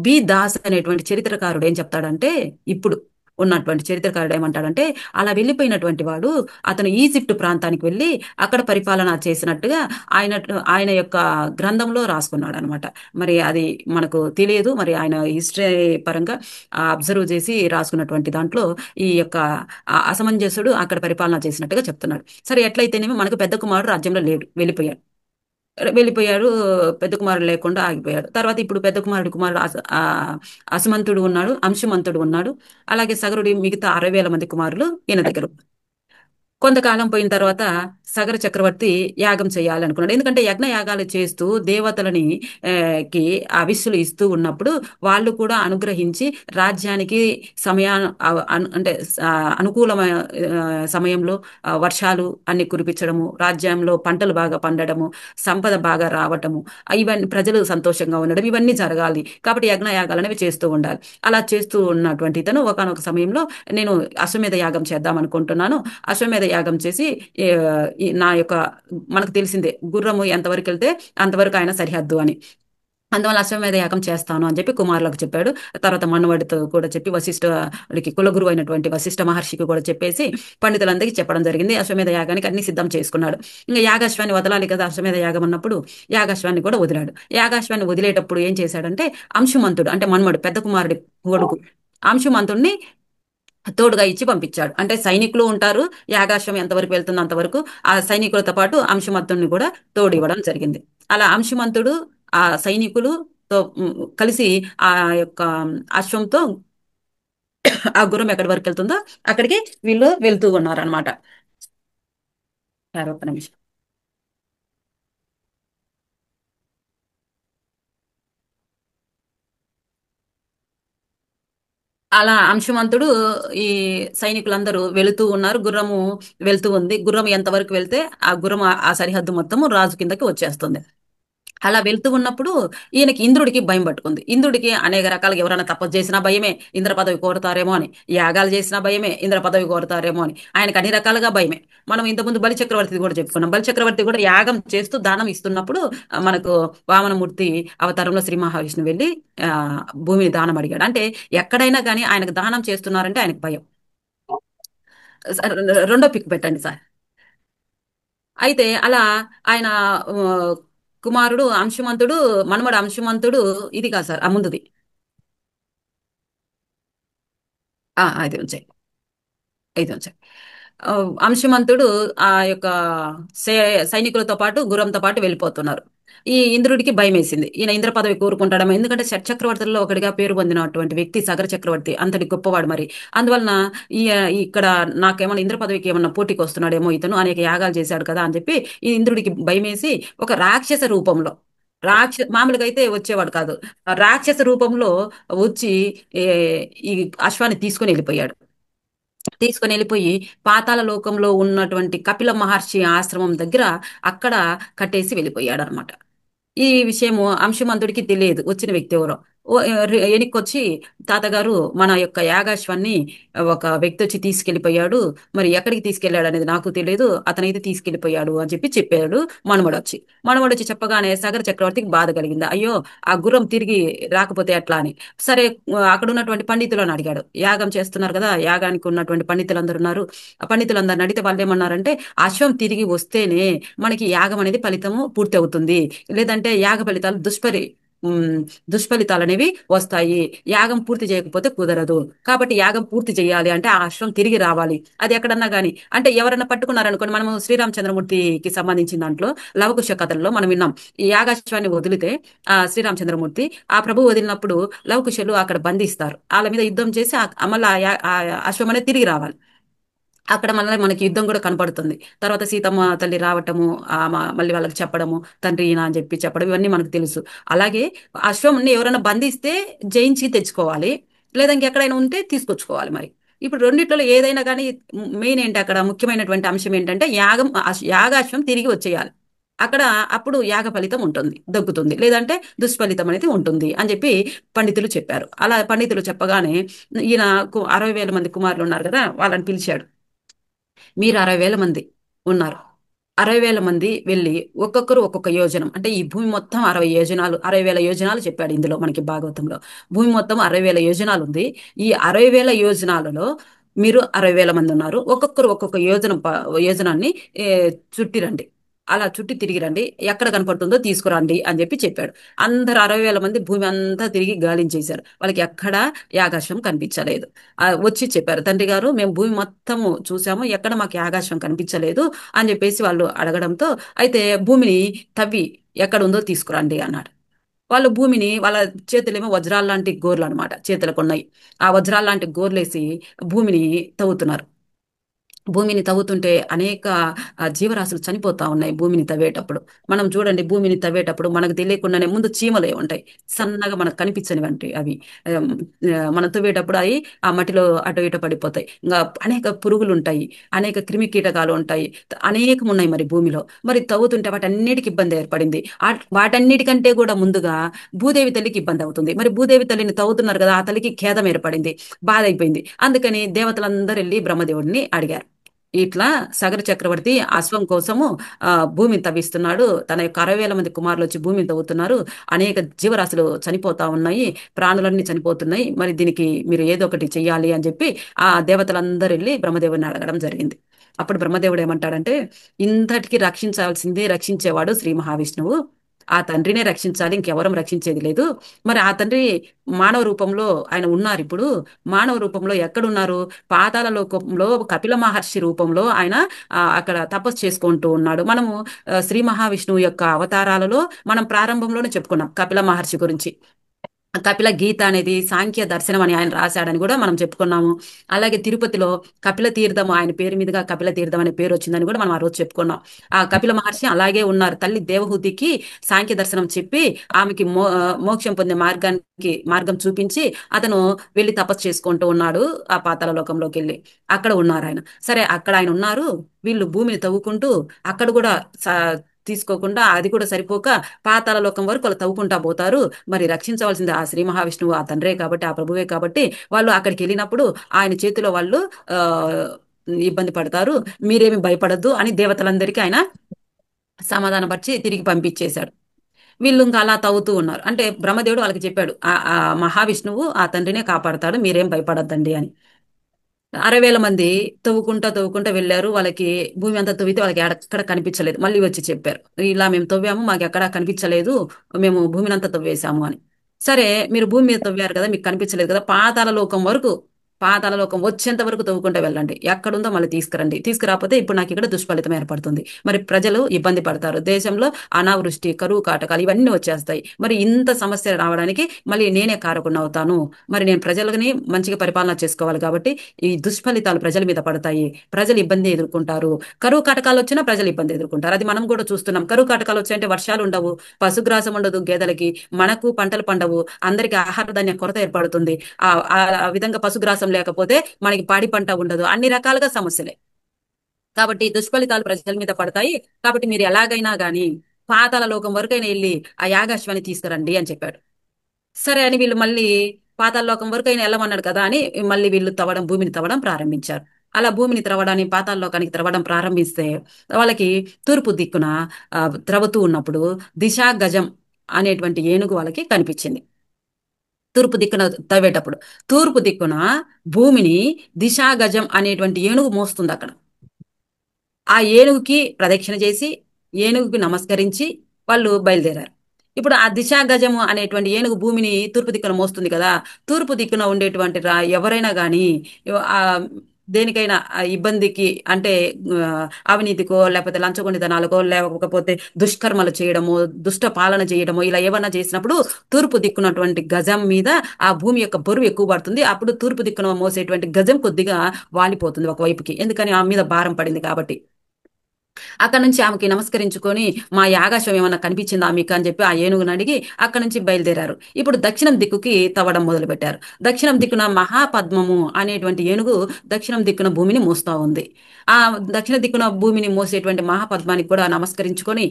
బి దాస్ అనేటువంటి చరిత్రకారుడు ఏం చెప్తాడంటే, ఇప్పుడు ఉన్నటువంటి చరిత్రకారుడు ఏమంటాడంటే, అలా వెళ్ళిపోయినటువంటి వాడు అతను ఈజిప్ట్ ప్రాంతానికి వెళ్ళి అక్కడ పరిపాలన చేసినట్టుగా ఆయన ఆయన యొక్క గ్రంథంలో రాసుకున్నాడు అనమాట. మరి అది మనకు తెలియదు, మరి ఆయన హిస్టరీ పరంగా అబ్జర్వ్ చేసి రాసుకున్నటువంటి దాంట్లో ఈ యొక్క అసమంజసుడు అక్కడ పరిపాలన చేసినట్టుగా చెప్తున్నాడు. సరే, ఎట్లయితేనేమో మనకు పెద్ద కుమారుడు రాజ్యంలో లేడు, వెళ్ళిపోయాడు. పెద్ద కుమారుడు లేకుండా ఆగిపోయాడు. తర్వాత ఇప్పుడు పెద్ద కుమారుడు అసమంతుడు ఉన్నాడు, అంశుమంతుడు ఉన్నాడు, అలాగే సగరుడి మిగతా 60,000 మంది కుమారులు ఈయన దగ్గర ఉన్నారు. కొంతకాలం పోయిన తర్వాత సగర చక్రవర్తి యాగం చేయాలి అనుకున్నాడు. ఎందుకంటే యజ్ఞ యాగాలు చేస్తూ దేవతలని కి అవిస్సులు ఇస్తూ ఉన్నప్పుడు వాళ్ళు కూడా అనుగ్రహించి రాజ్యానికి సమయా అంటే అనుకూలమైన సమయంలో వర్షాలు అన్ని కురిపించడము, రాజ్యంలో పంటలు బాగా పండడము, సంపద బాగా రావటము, ఇవన్నీ ప్రజలు సంతోషంగా ఉండడం, ఇవన్నీ జరగాలి కాబట్టి యజ్ఞ యాగాలు అనేవి చేస్తూ ఉండాలి. అలా చేస్తూ ఉన్నటువంటి ఇతను ఒకానొక సమయంలో నేను అశ్వమేధ యాగం చేద్దాం అనుకుంటున్నాను, అశ్వమేధ యాగం చేసి ఏ, నా యొక్క, మనకు తెలిసిందే గుర్రము ఎంతవరకు వెళ్తే అంతవరకు ఆయన సరిహద్దు అని, అందువల్ల అశ్వమేధ యాగం చేస్తాను అని చెప్పి కుమారులకు చెప్పాడు. తర్వాత మనవడితో కూడా చెప్పి వశిష్ఠుడికి కులగురువు అయినటువంటి వశిష్ఠ మహర్షికి కూడా చెప్పేసి పండితులందరికీ చెప్పడం జరిగింది. అశ్వమేధ యాగానికి అన్ని సిద్ధం చేసుకున్నాడు. ఇంకా యాగాశ్వాన్ని వదలాలి కదా, అశ్వమేధ యాగం అన్నప్పుడు యాగాశ్వాన్ని కూడా వదిలాడు. యాగాశ్వాన్ని వదిలేటప్పుడు ఏం చేశాడంటే అంశుమంతుడు అంటే మన్మడు పెద్ద కుమారుడి కొడుకు అంశుమంతుడిని తోడుగా ఇచ్చి పంపించాడు. అంటే సైనికులు ఉంటారు, యాగాశ్వం ఎంతవరకు వెళ్తుందో అంతవరకు ఆ సైనికులతో పాటు అంశుమంతుడిని కూడా తోడు ఇవ్వడం జరిగింది. అలా అంశుమంతుడు ఆ సైనికులుతో కలిసి ఆ యొక్క అశ్వంతో ఆ గుర్రం ఎక్కడి వరకు వెళ్తుందో అక్కడికి వీళ్ళు వెళ్తూ ఉన్నారనమాట. ఒక్క నిమిషం. అలా అంశుమంతుడు ఈ సైనికులందరూ వెళుతూ ఉన్నారు. గుర్రము వెళ్తూ ఉంది. గుర్రం ఎంతవరకు వెళ్తే ఆ గుర్రం ఆ సరిహద్దు మొత్తము రాజు కిందకి వచ్చేస్తుంది. అలా వెళ్తూ ఉన్నప్పుడు ఈయనకి ఇంద్రుడికి భయం పట్టుకుంది. ఇంద్రుడికి అనేక రకాలుగా ఎవరైనా తపస్సు చేసినా భయమే, ఇంద్ర పదవి కోరుతారేమో అని. యాగాలు చేసినా భయమే, ఇంద్ర పదవి కోరుతారేమో అని. ఆయనకు అన్ని రకాలుగా భయమే. మనం ఇంతకుముందు బలి చక్రవర్తి కూడా చెప్పుకున్నాం. బలి చక్రవర్తి కూడా యాగం చేస్తూ దానం ఇస్తున్నప్పుడు మనకు వామనమూర్తి అవతారంలో శ్రీ మహావిష్ణువు వెళ్ళి ఆ భూమిని దానం అడిగాడు. అంటే ఎక్కడైనా కానీ ఆయనకు దానం చేస్తున్నారంటే ఆయనకు భయం. సార్, రెండో పిక్ పెట్టండి సార్. అయితే అలా ఆయన ఆ, కుమారుడు అంశుమంతుడు, మనమడు అంశుమంతుడు, ఇది కాదు సార్, ఆ ముందుది. ఇది ఉంచాయి, ఇది ఉంచాయి. ఆ, అంశుమంతుడు ఆ యొక్క సైనికులతో పాటు గుర్రంతో పాటు వెళ్ళిపోతున్నారు. ఈ ఇంద్రుడికి భయం వేసింది. ఈయన ఇంద్ర పదవి కోరుకుంటాడేమో, ఎందుకంటే షట్ చక్రవర్తుల్లో ఒకటిగా పేరు పొందినటువంటి వ్యక్తి సగర చక్రవర్తి, అంతటి గొప్పవాడు మరి. అందువలన ఈ ఇక్కడ నాకేమన్నా ఇంద్ర పదవికి ఏమన్నా పోటీకి వస్తున్నాడేమో, ఇతను అనేక యాగాలు చేశాడు కదా అని చెప్పి ఈ ఇంద్రుడికి భయం వేసి ఒక రాక్షస రూపంలో, మామూలుగా అయితే వచ్చేవాడు కాదు, ఆ రాక్షస రూపంలో వచ్చి ఏ, ఈ అశ్వాన్ని తీసుకొని వెళ్ళిపోయాడు. తీసుకొని వెళ్ళిపోయి పాతాళ లోకంలో ఉన్నటువంటి కపిల మహర్షి ఆశ్రమం దగ్గర అక్కడ కట్టేసి వెళ్ళిపోయాడు అనమాట. ఈ విషయము అంశుమంతుడికి తెలియదు వచ్చిన వ్యక్తి ఎవరో. ఎనిక్కొచ్చి తాతగారు మన యొక్క యాగాశ్వాన్ని ఒక వ్యక్తి వచ్చి తీసుకెళ్లిపోయాడు, మరి ఎక్కడికి తీసుకెళ్లాడు అనేది నాకు తెలియదు, అతనైతే తీసుకెళ్లిపోయాడు అని చెప్పి చెప్పాడు. మనవడొచ్చి మనవడొచ్చి చెప్పగానే సగర చక్రవర్తికి బాధ కలిగింది. అయ్యో, ఆ గుర్రం తిరిగి రాకపోతే ఎట్లా అని. సరే, అక్కడ ఉన్నటువంటి పండితులను అడిగాడు. యాగం చేస్తున్నారు కదా, యాగానికి ఉన్నటువంటి పండితులందరూ ఉన్నారు. ఆ పండితులందరిని అడిగితే వాళ్ళు ఏమన్నారంటే అశ్వం తిరిగి వస్తేనే మనకి యాగం అనేది ఫలితము పూర్తి అవుతుంది, లేదంటే యాగ ఫలితాలు ఉమ్, దుష్ఫలితాలు అనేవి వస్తాయి. యాగం పూర్తి చేయకపోతే కుదరదు. కాబట్టి యాగం పూర్తి చేయాలి అంటే ఆ అశ్వం తిరిగి రావాలి. అది ఎక్కడన్నా గాని, అంటే ఎవరన్నా పట్టుకున్నారనుకోండి, మనము శ్రీరామచంద్రమూర్తికి సంబంధించిన దాంట్లో లవకుశ కథల్లో మనం విన్నాం. ఈ యాగాశ్వాన్ని వదిలితే శ్రీరామచంద్రమూర్తి ఆ ప్రభు వదిలినప్పుడు లవకుశులు అక్కడ బంధిస్తారు. వాళ్ళ మీద యుద్ధం చేసి మళ్ళీ ఆ అశ్వం అనేది తిరిగి రావాలి. అక్కడ మళ్ళీ మనకి యుద్ధం కూడా కనపడుతుంది. తర్వాత సీతమ్మ తల్లి రావటము, మళ్ళీ వాళ్ళకి చెప్పడము, తండ్రి ఈయన అని చెప్పి చెప్పడం, ఇవన్నీ మనకు తెలుసు. అలాగే అశ్వంని ఎవరైనా బంధిస్తే జయించి తెచ్చుకోవాలి, లేదా ఇంకెక్కడైనా ఉంటే తీసుకొచ్చుకోవాలి. మరి ఇప్పుడు రెండిట్లో ఏదైనా కానీ మెయిన్ ఏంటి, అక్కడ ముఖ్యమైనటువంటి అంశం ఏంటంటే యాగం, యాగాశ్వం తిరిగి వచ్చేయాలి. అక్కడ అప్పుడు యాగ ఫలితం ఉంటుంది, దక్కుతుంది, లేదంటే దుష్ఫలితం అనేది ఉంటుంది అని చెప్పి పండితులు చెప్పారు. అలా పండితులు చెప్పగానే ఈయన 60,000 మంది కుమారులు ఉన్నారు కదా, వాళ్ళని పిలిచాడు. మీరు 60,000 మంది ఉన్నారు. 60,000 మంది వెళ్ళి ఒక్కొక్కరు ఒక్కొక్క యోజనం, అంటే ఈ భూమి మొత్తం 60 యోజనాలు, 60,000 యోజనాలు చెప్పాడు ఇందులో మనకి భాగవతంలో. భూమి మొత్తం 60,000 యోజనాలు ఉంది. ఈ 60,000 యోజనాలలో మీరు 60,000 మంది ఉన్నారు. ఒక్కొక్కరు ఒక్కొక్క యోజనాన్ని ఏ, చుట్టిరండి. అలా చుట్టి తిరిగి రండి, ఎక్కడ కనపడుతుందో తీసుకురండి అని చెప్పి చెప్పాడు. అందరు 60,000 మంది భూమి అంతా తిరిగి గాలించేశారు. వాళ్ళకి ఎక్కడా యాగాశ్వం కనిపించలేదు. వచ్చి చెప్పారు, తండ్రి గారు మేము భూమి మొత్తము చూసాము, ఎక్కడ మాకు ఆకాశం కనిపించలేదు అని చెప్పేసి వాళ్ళు అడగడంతో, అయితే భూమిని తవ్వి ఎక్కడ ఉందో తీసుకురండి అన్నాడు. వాళ్ళు భూమిని, వాళ్ళ చేతులేమో వజ్రాల లాంటి గోర్లు అనమాట చేతులకు ఉన్నాయి. ఆ వజ్రాల లాంటి గోర్లేసి భూమిని తవ్వుతున్నారు. భూమిని తవ్వుతుంటే అనేక జీవరాశులు చనిపోతా ఉన్నాయి భూమిని తవ్వేటప్పుడు. మనం చూడండి, భూమిని తవ్వేటప్పుడు మనకు తెలియకుండానే ముందు చీమలే ఉంటాయి, సన్నగా మనకు కనిపించనివంటి అవి. ఆమ్, మనం తవ్వేటప్పుడు అవి ఆ మట్టిలో అటు ఇటు పడిపోతాయి. ఇంకా అనేక పురుగులు ఉంటాయి, అనేక క్రిమి కీటకాలు ఉంటాయి, అనేకం ఉన్నాయి మరి భూమిలో. మరి తవ్వుతుంటే వాటన్నిటికి ఇబ్బంది ఏర్పడింది. వాటన్నిటికంటే కూడా ముందుగా భూదేవి తల్లికి ఇబ్బంది అవుతుంది. మరి భూదేవి తల్లిని తవ్వుతున్నారు కదా, ఆ తల్లికి ఖేదం ఏర్పడింది, బాధ అయిపోయింది. అందుకని దేవతలందరూ వెళ్ళి బ్రహ్మదేవుడిని అడిగారు. ఇట్లా సగర చక్రవర్తి అశ్వం కోసము భూమిని తవ్విస్తున్నాడు. తన యొక్క 60,000 మంది కుమారులు వచ్చి భూమిని తవ్వుతున్నారు. అనేక జీవరాశులు చనిపోతా ఉన్నాయి. ప్రాణులన్నీ చనిపోతున్నాయి. మరి దీనికి మీరు ఏదో ఒకటి చెయ్యాలి అని చెప్పి ఆ దేవతలందరూ వెళ్ళి బ్రహ్మదేవుని అడగడం జరిగింది. అప్పుడు బ్రహ్మదేవుడు ఏమంటాడంటే, ఇంతటికి రక్షించాల్సిందే రక్షించేవాడు శ్రీ మహావిష్ణువు. ఆ తండ్రినే రక్షించాలి, ఇంకెవరం రక్షించేది లేదు. మరి ఆ తండ్రి మానవ రూపంలో ఆయన ఉన్నారు. ఇప్పుడు మానవ రూపంలో ఎక్కడున్నారు? పాతాళ లోకంలో కపిల మహర్షి రూపంలో ఆయన అక్కడ తపస్సు చేసుకుంటూ ఉన్నాడు. మనము శ్రీ మహావిష్ణువు యొక్క అవతారాలలో మనం ప్రారంభంలోనే చెప్పుకున్నాం కపిల మహర్షి గురించి. కపిల గీత అనేది సాంఖ్య దర్శనం అని ఆయన రాశాడని కూడా మనం చెప్పుకున్నాము. అలాగే తిరుపతిలో కపిల తీర్థం, ఆయన పేరు మీదుగా కపిల తీర్థం అనే పేరు వచ్చిందని కూడా మనం ఆ రోజు చెప్పుకున్నాం. ఆ కపిల మహర్షి అలాగే ఉన్నారు. తల్లి దేవహూతికి సాంఖ్య దర్శనం చెప్పి ఆమెకి మోక్షం పొందే మార్గం చూపించి అతను వెళ్ళి తపస్సు చేసుకుంటూ ఉన్నాడు. ఆ పాతాళ లోకంలోకి వెళ్ళి అక్కడ ఉన్నారు ఆయన. సరే, అక్కడ ఆయన ఉన్నారు. వీళ్ళు భూమిని తవ్వుకుంటూ అక్కడ కూడా తీసుకోకుండా, అది కూడా సరిపోక పాతాళ లోకం వరకు వాళ్ళు తవ్వుకుంటా పోతారు. మరి రక్షించవలసింది ఆ శ్రీ మహావిష్ణువు, ఆ తండ్రే కాబట్టి, ఆ ప్రభువే కాబట్టి వాళ్ళు అక్కడికి వెళ్ళినప్పుడు ఆయన చేతిలో వాళ్ళు ఆ ఇబ్బంది పడతారు. మీరేమి భయపడద్దు అని దేవతలందరికీ ఆయన సమాధానపరిచి తిరిగి పంపించేశాడు. వీళ్ళు ఇంకా అలా తవ్వుతూ ఉన్నారు. అంటే బ్రహ్మదేవుడు వాళ్ళకి చెప్పాడు, ఆ మహావిష్ణువు ఆ తండ్రినే కాపాడతాడు, మీరేం భయపడద్దండి అని. 60,000 మంది తవ్వుకుంటా తవ్వుకుంటా వెళ్ళారు. వాళ్ళకి భూమి అంతా తవ్వితే వాళ్ళకి ఎక్కడ కనిపించలేదు. మళ్ళీ వచ్చి చెప్పారు, ఇలా మేము తవ్వాము, మాకు ఎక్కడా కనిపించలేదు, మేము భూమిని అంతా తవ్వేశాము అని. సరే, మీరు భూమి మీద తవ్వారు కదా, మీకు కనిపించలేదు కదా, పాతాళ లోకం వరకు, పాతాళ లోకం వచ్చేంత వరకు తవ్వుకుంటూ వెళ్ళండి. ఎక్కడుందో మళ్ళీ తీసుకురండి. తీసుకురాకపోతే ఇప్పుడు నాకు ఇక్కడ దుష్ఫలితం ఏర్పడుతుంది. మరి ప్రజలు ఇబ్బంది పడతారు. దేశంలో అనావృష్టి, కరువు కాటకాలు ఇవన్నీ వచ్చేస్తాయి. మరి ఇంత సమస్య రావడానికి మళ్ళీ నేనే కారకుడిని అవుతాను. మరి నేను ప్రజలని మంచిగా పరిపాలన చేసుకోవాలి కాబట్టి ఈ దుష్ఫలితాలు ప్రజల మీద పడతాయి. ప్రజలు ఇబ్బంది ఎదుర్కొంటారు. కరువు కాటకాలు వచ్చినా ప్రజలు ఇబ్బంది ఎదుర్కొంటారు. అది మనం కూడా చూస్తున్నాం. కరువు కాటకాలు వచ్చాయంటే వర్షాలు ఉండవు, పశుగ్రాసం ఉండదు గేదెలకి, మనకు పంటలు పండవు, అందరికి ఆహార ధాన్యం కొరత ఏర్పడుతుంది. ఆ ఆ ఆ విధంగా పశుగ్రాసం లేకపోతే మనకి పాడి పంట ఉండదు. అన్ని రకాలుగా సమస్యలే. కాబట్టి దుష్ఫలితాలు ప్రజల మీద పడతాయి. కాబట్టి మీరు ఎలాగైనా గాని పాతాళ లోకం వరకైనా వెళ్ళి ఆ యాగాశ్వాన్ని తీసుకురండి అని చెప్పాడు. సరే అని వీళ్ళు మళ్ళీ పాతాళలోకం వరకు ఆయన వెళ్ళమన్నాడు కదా అని మళ్ళీ వీళ్ళు భూమిని తవ్వడం ప్రారంభించారు. అలా భూమిని త్రవ్వడాన్ని, పాతాళలోకానికి త్రవ్వడం ప్రారంభిస్తే వాళ్ళకి తూర్పు దిక్కున త్రవ్వుతూ ఉన్నప్పుడు దిశా గజం అనేటువంటి ఏనుగు వాళ్ళకి కనిపించింది. తూర్పు దిక్కున తవ్వేటప్పుడు తూర్పు దిక్కున భూమిని దిశా గజం అనేటువంటి ఏనుగు మోస్తుంది అక్కడ. ఆ ఏనుగుకి ప్రదక్షిణ చేసి ఏనుగుకి నమస్కరించి వాళ్ళు బయలుదేరారు. ఇప్పుడు ఆ దిశా గజము అనేటువంటి ఏనుగు భూమిని తూర్పు దిక్కున మోస్తుంది కదా. తూర్పు దిక్కున ఉండేటువంటి ఎవరైనా గాని ఆ దేనికైనా ఆ ఇబ్బందికి అంటే ఆ, అవినీతికో లేకపోతే లంచగొండితనాలకో లేకపోతే దుష్కర్మలు చేయడము, దుష్ట పాలన చేయడము, ఇలా ఏమన్నా చేసినప్పుడు తూర్పు దిక్కునటువంటి గజం మీద ఆ భూమి యొక్క బరువు ఎక్కువ పడుతుంది. అప్పుడు తూర్పు దిక్కున మోసేటువంటి గజం కొద్దిగా వాలిపోతుంది ఒకవైపుకి, ఎందుకని ఆ మీద భారం పడింది కాబట్టి. అక్కడ నుంచి ఆమెకి నమస్కరించుకొని, మా యాగాశ్వం ఏమన్నా కనిపించిందా మీకు అని చెప్పి ఆ ఏనుగుని అడిగి అక్కడ నుంచి బయలుదేరారు. ఇప్పుడు దక్షిణం దిక్కుకి తవ్వడం మొదలు పెట్టారు. దక్షిణం దిక్కున మహాపద్మము అనేటువంటి ఏనుగు దక్షిణం దిక్కున భూమిని మోస్తా ఉంది. ఆ దక్షిణ దిక్కున భూమిని మోసేటువంటి మహాపద్మానికి కూడా నమస్కరించుకొని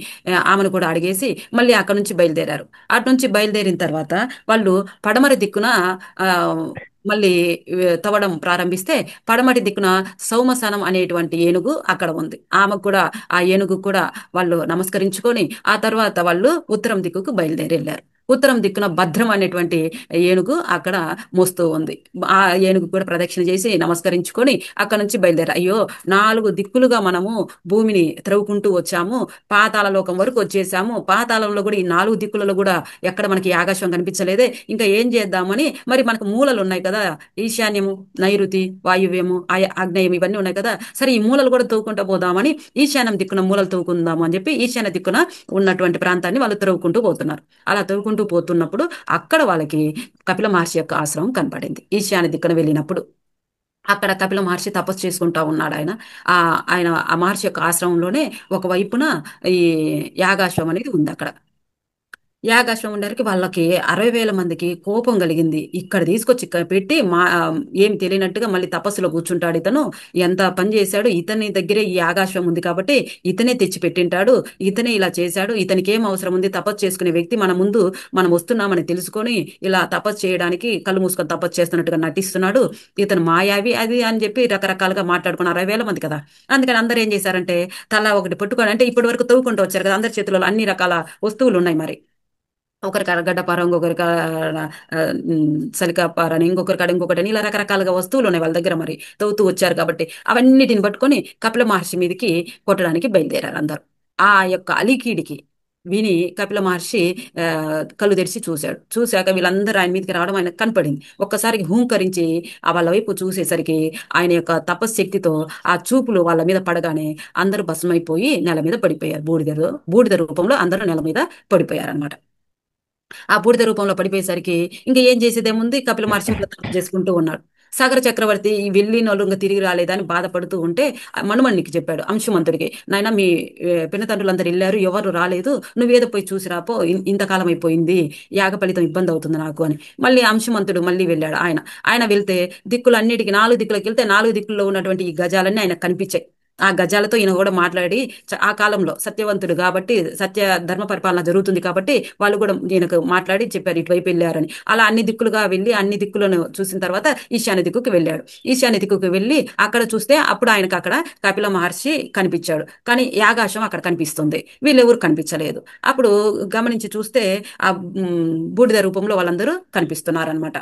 ఆమెను కూడా అడిగేసి మళ్ళీ అక్కడ నుంచి బయలుదేరారు. అటు నుంచి బయలుదేరిన తర్వాత వాళ్ళు పడమర దిక్కున ఆ మళ్ళీ తవ్వడం ప్రారంభిస్తే పడమటి దిక్కున సౌమసనం అనేటువంటి ఏనుగు అక్కడ ఉంది. ఆమెకు కూడా, ఆ ఏనుగు కూడా వాళ్ళు నమస్కరించుకొని ఆ తర్వాత వాళ్ళు ఉత్తరం దిక్కుకు బయలుదేరి వెళ్ళారు. ఉత్తరం దిక్కున భద్రం అనేటువంటి ఏనుగు అక్కడ మోస్తూ ఉంది. ఆ ఏనుగు కూడా ప్రదక్షిణ చేసి నమస్కరించుకొని అక్కడ నుంచి బయలుదేరారు. అయ్యో, 4 దిక్కులుగా మనము భూమిని త్రవ్వుకుంటూ వచ్చాము, పాతాళ లోకం వరకు వచ్చేసాము. పాతాళంలో కూడా ఈ 4 దిక్కులలో కూడా ఎక్కడ మనకి ఆకాశం కనిపించలేదే, ఇంకా ఏం చేద్దామని, మరి మనకు మూలలు ఉన్నాయి కదా, ఈశాన్యము, నైరుతి, వాయువ్యము, ఆగ్నేయం ఇవన్నీ ఉన్నాయి కదా. సరే, ఈ మూలలు కూడా తవ్వుకుంటూ పోదామని ఈశాన్యం దిక్కున మూలలు తవ్వుకుందాము అని చెప్పి ఈశాన్య దిక్కున ఉన్నటువంటి ప్రాంతాన్ని వాళ్ళు త్రవ్వుకుంటూ పోతున్నారు. అలా తవ్వుకుంటూ పోతున్నప్పుడు అక్కడ వాళ్ళకి కపిల మహర్షి యొక్క ఆశ్రమం కనపడింది. ఈశాన్య దిక్కున వెళ్ళినప్పుడు అక్కడ కపిల మహర్షి తపస్సు చేసుకుంటా ఉన్నాడు. ఆయన ఆ మహర్షి యొక్క ఆశ్రమంలోనే ఒక వైపున ఈ యాగాశ్వం అనేది ఉంది అక్కడ. యాగాశ్వం ఉండరికి వాళ్ళకి 60,000 మందికి కోపం కలిగింది. ఇక్కడ తీసుకొచ్చి ఇక్కడ పెట్టి ఏం తెలియనట్టుగా మళ్ళీ తపస్సులో కూర్చుంటాడు ఇతను. ఎంత పని చేశాడు, ఇతని దగ్గరే ఈ యాగాశ్వం ఉంది కాబట్టి ఇతనే తెచ్చి పెట్టింటాడు, ఇతనే ఇలా చేశాడు, ఇతనికి ఏం అవసరం ఉంది, తపస్సు చేసుకునే వ్యక్తి మన ముందు మనం వస్తున్నామని తెలుసుకొని ఇలా తపస్సు చేయడానికి కళ్ళు మూసుకొని తపస్సు చేస్తున్నట్టుగా నటిస్తున్నాడు, ఇతను మాయావి అది అని చెప్పి రకరకాలుగా మాట్లాడుకున్న 60,000 మంది కదా. అందుకని అందరూ ఏం చేశారంటే తలా ఒకటి పట్టుకొని, అంటే ఇప్పటి వరకు తవ్వుకుంటూ వచ్చారు కదా, అందరి చేతుల్లో అన్ని రకాల వస్తువులు ఉన్నాయి మరి. ఒకరికి అరగడ్డపార, ఇంకొకరికి సలికాపార అని, ఇంకొకటి అని, ఇలా రకరకాలుగా వస్తువులు ఉన్నాయి వాళ్ళ దగ్గర మరి తవ్వుతూ వచ్చారు కాబట్టి అవన్నిటిని పట్టుకొని కపిల మహర్షి మీదకి కొట్టడానికి బయలుదేరారు అందరూ. ఆ యొక్క అలికీడికి విని కపిల మహర్షి ఆ, కళ్ళు తెరిచి చూశాడు. చూశాక వీళ్ళందరూ ఆయన మీదకి రావడం ఆయన కనపడింది. ఒక్కసారికి హూంకరించి ఆ వాళ్ళ వైపు చూసేసరికి ఆయన యొక్క తపశ్శక్తితో ఆ చూపులు వాళ్ళ మీద పడగానే అందరూ భస్మైపోయి నేల మీద పడిపోయారు. బూడిద రూపంలో అందరూ నేల మీద పడిపోయారు అనమాట. ఆ బూడిద రూపంలో పడిపోయేసరికి ఇంకా ఏం చేసేదేముంది, కపిల మహర్షి మళ్ళీ తపస్సు చేసుకుంటూ ఉన్నాడు. సాగర చక్రవర్తి ఈ వెళ్ళిన వాళ్ళు ఇంకా తిరిగి రాలేదని బాధపడుతూ ఉంటే మనుమణికి చెప్పాడు అంశుమంతుడికి, నాయన మీ పినతండ్రులందరూ వెళ్ళారు, ఎవరు రాలేదు, నువ్వేదో పోయి చూసిరాపో, ఇంతకాలం అయిపోయింది, యాగ ఫలితం ఇబ్బంది అవుతుంది నాకు అని. మళ్ళీ అంశుమంతుడు మళ్ళీ వెళ్ళాడు. ఆయన వెళ్తే దిక్కులన్నిటికీ 4 దిక్కులకు వెళ్తే 4 దిక్కుల్లో ఉన్నటువంటి ఈ గజాలన్నీ ఆయనకు కనిపించాయి. ఆ గజాలతో ఈయన కూడా మాట్లాడి ఆ కాలంలో సత్యవంతుడు కాబట్టి, సత్య ధర్మ పరిపాలన జరుగుతుంది కాబట్టి వాళ్ళు కూడా ఈయనకు మాట్లాడి చెప్పారు ఇటువైపు వెళ్ళారని. అలా అన్ని దిక్కులుగా వెళ్ళి అన్ని దిక్కులను చూసిన తర్వాత ఈశాన్య దిక్కుకు వెళ్ళాడు. ఈశాన్య దిక్కుకు వెళ్ళి అక్కడ చూస్తే అప్పుడు ఆయనకు అక్కడ కపిల మహర్షి కనిపించాడు. కానీ యాగాశం అక్కడ కనిపిస్తుంది, వీళ్ళెవరు కనిపించలేదు. అప్పుడు గమనించి చూస్తే ఆ బూడిద రూపంలో వాళ్ళందరూ కనిపిస్తున్నారనమాట.